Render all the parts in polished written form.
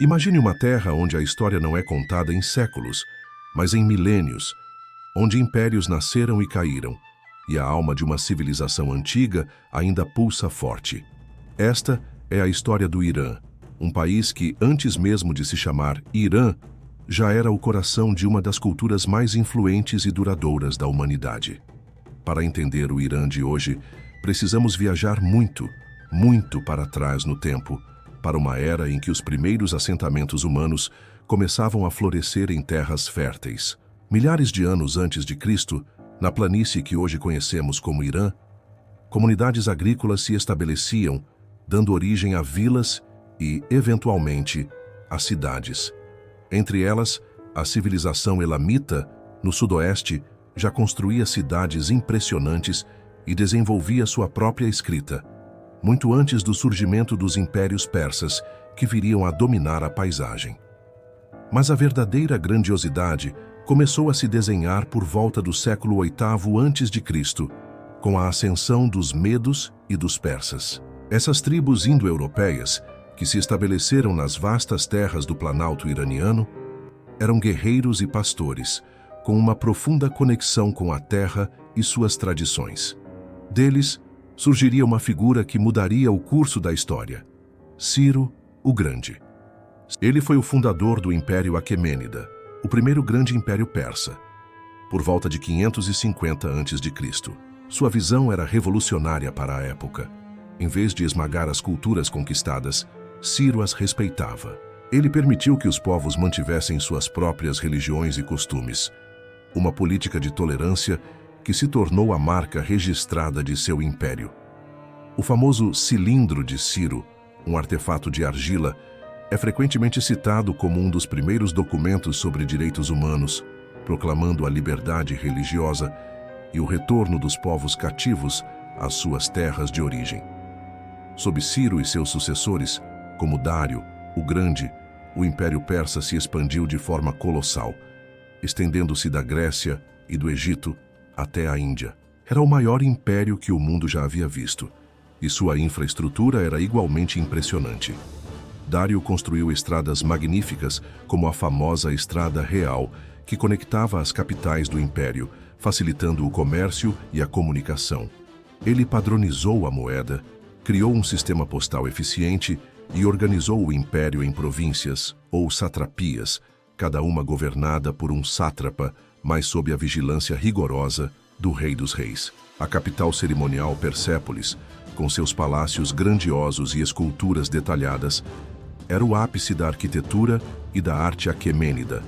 Imagine uma terra onde a história não é contada em séculos, mas em milênios, onde impérios nasceram e caíram, e a alma de uma civilização antiga ainda pulsa forte. Esta é a história do Irã, um país que, antes mesmo de se chamar Irã, já era o coração de uma das culturas mais influentes e duradouras da humanidade. Para entender o Irã de hoje, precisamos viajar muito, muito para trás no tempo, para uma era em que os primeiros assentamentos humanos começavam a florescer em terras férteis. Milhares de anos antes de Cristo, na planície que hoje conhecemos como Irã, comunidades agrícolas se estabeleciam, dando origem a vilas e, eventualmente, a cidades. Entre elas, a civilização elamita, no sudoeste, já construía cidades impressionantes e desenvolvia sua própria escrita, muito antes do surgimento dos impérios persas, que viriam a dominar a paisagem. Mas a verdadeira grandiosidade começou a se desenhar por volta do século VIII a.C., com a ascensão dos medos e dos persas. Essas tribos indo-europeias, que se estabeleceram nas vastas terras do Planalto iraniano, eram guerreiros e pastores, com uma profunda conexão com a terra e suas tradições. Deles, surgiria uma figura que mudaria o curso da história: Ciro o Grande. Ele foi o fundador do Império Aquemênida, o primeiro grande império persa, por volta de 550 a.C. Sua visão era revolucionária para a época. Em vez de esmagar as culturas conquistadas, Ciro as respeitava. Ele permitiu que os povos mantivessem suas próprias religiões e costumes, uma política de tolerância que se tornou a marca registrada de seu império. O famoso cilindro de Ciro, um artefato de argila, é frequentemente citado como um dos primeiros documentos sobre direitos humanos, proclamando a liberdade religiosa e o retorno dos povos cativos às suas terras de origem. Sob Ciro e seus sucessores, como Dário, o Grande, o Império Persa se expandiu de forma colossal, estendendo-se da Grécia e do Egito até a Índia. Era o maior império que o mundo já havia visto, e sua infraestrutura era igualmente impressionante. Dário construiu estradas magníficas, como a famosa Estrada Real, que conectava as capitais do império, facilitando o comércio e a comunicação. Ele padronizou a moeda, criou um sistema postal eficiente e organizou o império em províncias, ou satrapias, cada uma governada por um sátrapa, mas sob a vigilância rigorosa do Rei dos Reis. A capital cerimonial Persépolis, com seus palácios grandiosos e esculturas detalhadas, era o ápice da arquitetura e da arte aquemênida,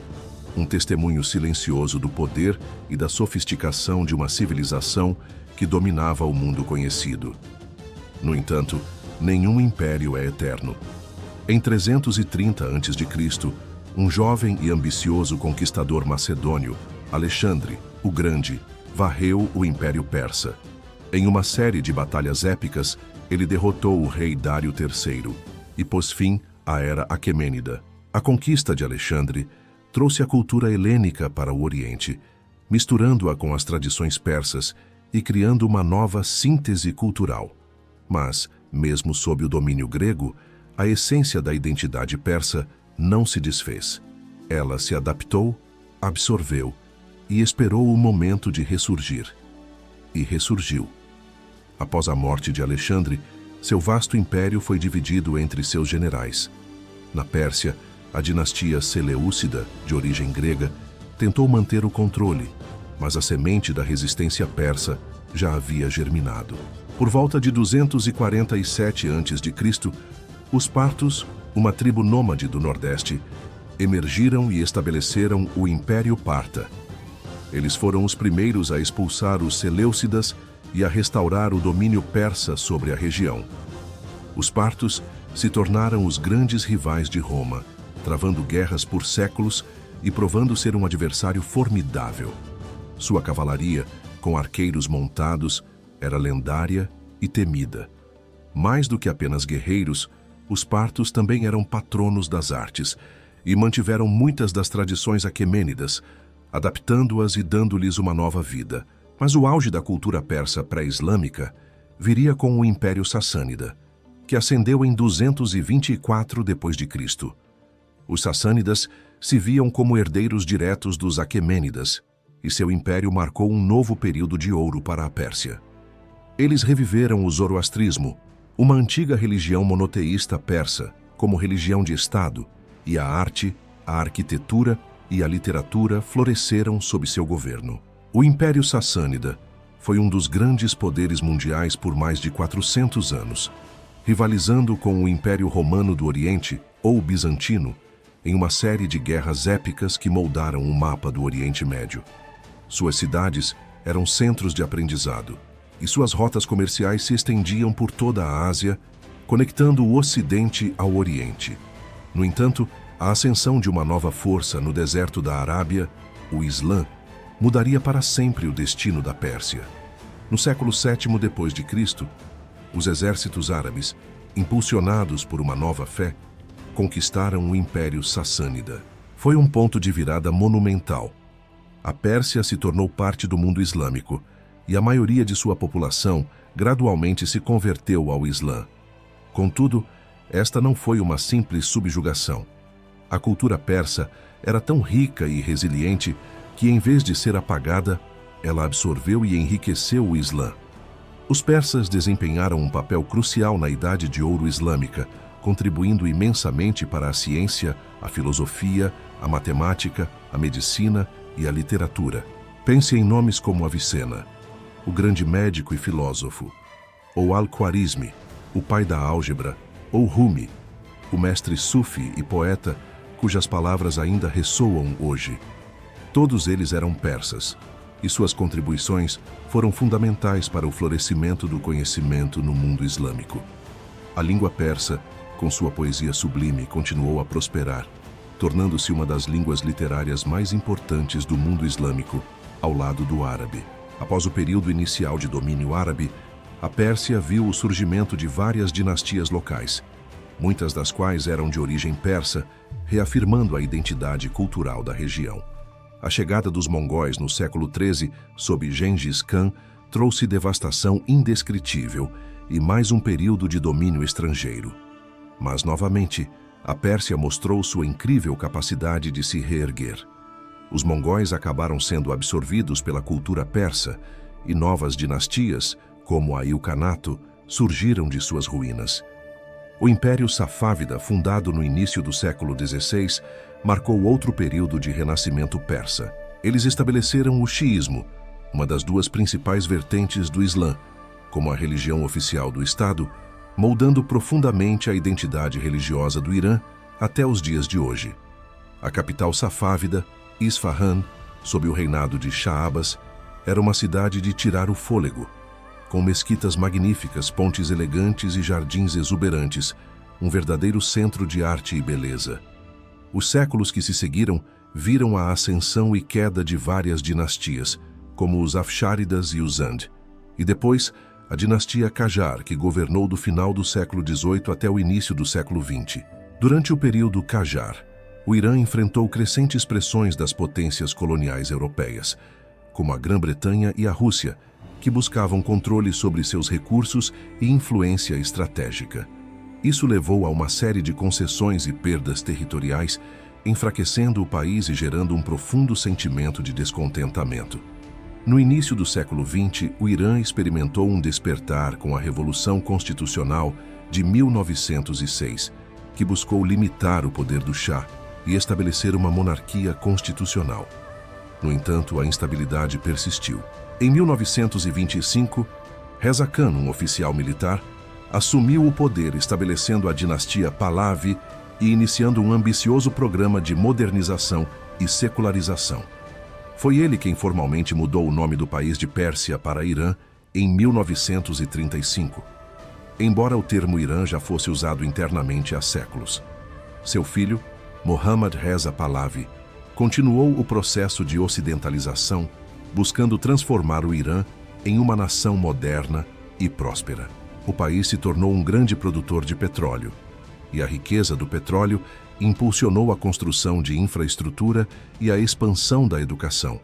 um testemunho silencioso do poder e da sofisticação de uma civilização que dominava o mundo conhecido. No entanto, nenhum império é eterno. Em 330 a.C., um jovem e ambicioso conquistador macedônio, Alexandre, o Grande, varreu o Império Persa. Em uma série de batalhas épicas, ele derrotou o rei Dário III e pôs fim à era aquemênida. A conquista de Alexandre trouxe a cultura helênica para o Oriente, misturando-a com as tradições persas e criando uma nova síntese cultural. Mas, mesmo sob o domínio grego, a essência da identidade persa não se desfez. Ela se adaptou, absorveu e esperou o momento de ressurgir. E ressurgiu. Após a morte de Alexandre, seu vasto império foi dividido entre seus generais. Na Pérsia, a dinastia Seleucida, de origem grega, tentou manter o controle, mas a semente da resistência persa já havia germinado. Por volta de 247 a.C., os partos, uma tribo nômade do Nordeste, emergiram e estabeleceram o Império Parta. Eles foram os primeiros a expulsar os Seleucidas e a restaurar o domínio persa sobre a região. Os partos se tornaram os grandes rivais de Roma, travando guerras por séculos e provando ser um adversário formidável. Sua cavalaria, com arqueiros montados, era lendária e temida. Mais do que apenas guerreiros, os partos também eram patronos das artes e mantiveram muitas das tradições aquemênidas, adaptando-as e dando-lhes uma nova vida. Mas o auge da cultura persa pré-islâmica viria com o Império Sassânida, que ascendeu em 224 d.C. Os sassânidas se viam como herdeiros diretos dos aquemênidas, e seu império marcou um novo período de ouro para a Pérsia. Eles reviveram o zoroastrismo, uma antiga religião monoteísta persa, como religião de Estado, e a arte, a arquitetura e a literatura floresceram sob seu governo. O Império Sassânida foi um dos grandes poderes mundiais por mais de 400 anos, rivalizando com o Império Romano do Oriente, ou Bizantino, em uma série de guerras épicas que moldaram o mapa do Oriente Médio. Suas cidades eram centros de aprendizado, e suas rotas comerciais se estendiam por toda a Ásia, conectando o Ocidente ao Oriente. No entanto, a ascensão de uma nova força no deserto da Arábia, o Islã, mudaria para sempre o destino da Pérsia. No século VII d.C., os exércitos árabes, impulsionados por uma nova fé, conquistaram o Império Sassânida. Foi um ponto de virada monumental. A Pérsia se tornou parte do mundo islâmico, e a maioria de sua população gradualmente se converteu ao Islã. Contudo, esta não foi uma simples subjugação. A cultura persa era tão rica e resiliente que, em vez de ser apagada, ela absorveu e enriqueceu o Islã. Os persas desempenharam um papel crucial na Idade de Ouro Islâmica, contribuindo imensamente para a ciência, a filosofia, a matemática, a medicina e a literatura. Pense em nomes como Avicena, o grande médico e filósofo, ou Al-Khwarizmi, o pai da álgebra, ou Rumi, o mestre sufi e poeta cujas palavras ainda ressoam hoje. Todos eles eram persas, e suas contribuições foram fundamentais para o florescimento do conhecimento no mundo islâmico. A língua persa, com sua poesia sublime, continuou a prosperar, tornando-se uma das línguas literárias mais importantes do mundo islâmico, ao lado do árabe. Após o período inicial de domínio árabe, a Pérsia viu o surgimento de várias dinastias locais, muitas das quais eram de origem persa, reafirmando a identidade cultural da região. A chegada dos mongóis no século XIII, sob Gengis Khan, trouxe devastação indescritível e mais um período de domínio estrangeiro. Mas, novamente, a Pérsia mostrou sua incrível capacidade de se reerguer. Os mongóis acabaram sendo absorvidos pela cultura persa e novas dinastias, como a Ilkhanato, surgiram de suas ruínas. O Império Safávida, fundado no início do século XVI, marcou outro período de renascimento persa. Eles estabeleceram o xiismo, uma das duas principais vertentes do Islã, como a religião oficial do Estado, moldando profundamente a identidade religiosa do Irã até os dias de hoje. A capital safávida, Isfahan, sob o reinado de Shah Abbas, era uma cidade de tirar o fôlego, com mesquitas magníficas, pontes elegantes e jardins exuberantes, um verdadeiro centro de arte e beleza. Os séculos que se seguiram viram a ascensão e queda de várias dinastias, como os Afsháridas e os Zand, e depois a dinastia Qajar, que governou do final do século XVIII até o início do século XX. Durante o período Qajar, o Irã enfrentou crescentes pressões das potências coloniais europeias, como a Grã-Bretanha e a Rússia, que buscavam controle sobre seus recursos e influência estratégica. Isso levou a uma série de concessões e perdas territoriais, enfraquecendo o país e gerando um profundo sentimento de descontentamento. No início do século XX, o Irã experimentou um despertar com a Revolução Constitucional de 1906, que buscou limitar o poder do Shah e estabelecer uma monarquia constitucional. No entanto, a instabilidade persistiu. Em 1925, Reza Khan, um oficial militar, assumiu o poder estabelecendo a dinastia Pahlavi e iniciando um ambicioso programa de modernização e secularização. Foi ele quem formalmente mudou o nome do país de Pérsia para Irã em 1935, embora o termo Irã já fosse usado internamente há séculos. Seu filho, Mohammad Reza Pahlavi, continuou o processo de ocidentalização, buscando transformar o Irã em uma nação moderna e próspera. O país se tornou um grande produtor de petróleo, e a riqueza do petróleo impulsionou a construção de infraestrutura e a expansão da educação.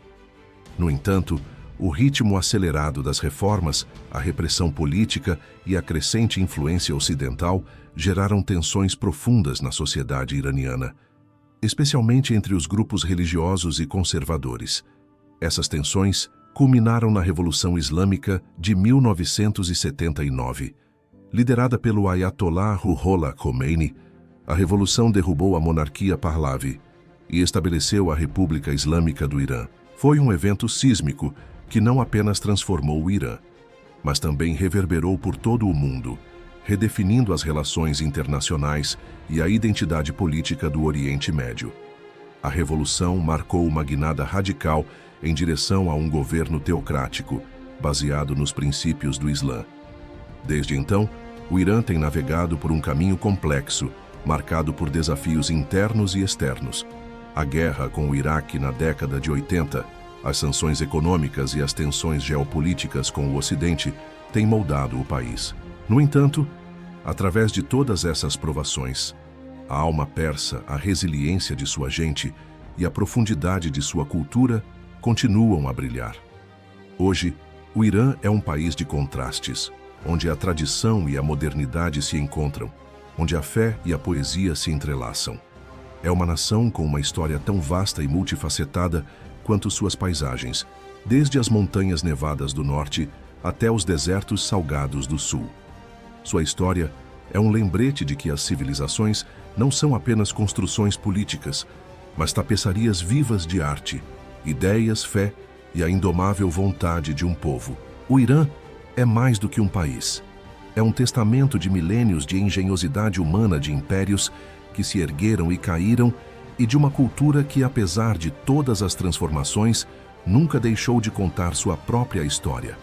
No entanto, o ritmo acelerado das reformas, a repressão política e a crescente influência ocidental geraram tensões profundas na sociedade iraniana, especialmente entre os grupos religiosos e conservadores. Essas tensões culminaram na Revolução Islâmica de 1979. Liderada pelo Ayatollah Ruhollah Khomeini, a revolução derrubou a monarquia Pahlavi e estabeleceu a República Islâmica do Irã. Foi um evento sísmico que não apenas transformou o Irã, mas também reverberou por todo o mundo, redefinindo as relações internacionais e a identidade política do Oriente Médio. A revolução marcou uma guinada radical em direção a um governo teocrático, baseado nos princípios do Islã. Desde então, o Irã tem navegado por um caminho complexo, marcado por desafios internos e externos. A guerra com o Iraque na década de 80, as sanções econômicas e as tensões geopolíticas com o Ocidente têm moldado o país. No entanto, através de todas essas provações, a alma persa, a resiliência de sua gente e a profundidade de sua cultura continuam a brilhar. Hoje, o Irã é um país de contrastes, onde a tradição e a modernidade se encontram, onde a fé e a poesia se entrelaçam. É uma nação com uma história tão vasta e multifacetada quanto suas paisagens, desde as montanhas nevadas do norte até os desertos salgados do sul. Sua história é um lembrete de que as civilizações não são apenas construções políticas, mas tapeçarias vivas de arte, ideias, fé e a indomável vontade de um povo. O Irã é mais do que um país. É um testamento de milênios de engenhosidade humana de impérios que se ergueram e caíram e de uma cultura que, apesar de todas as transformações, nunca deixou de contar sua própria história.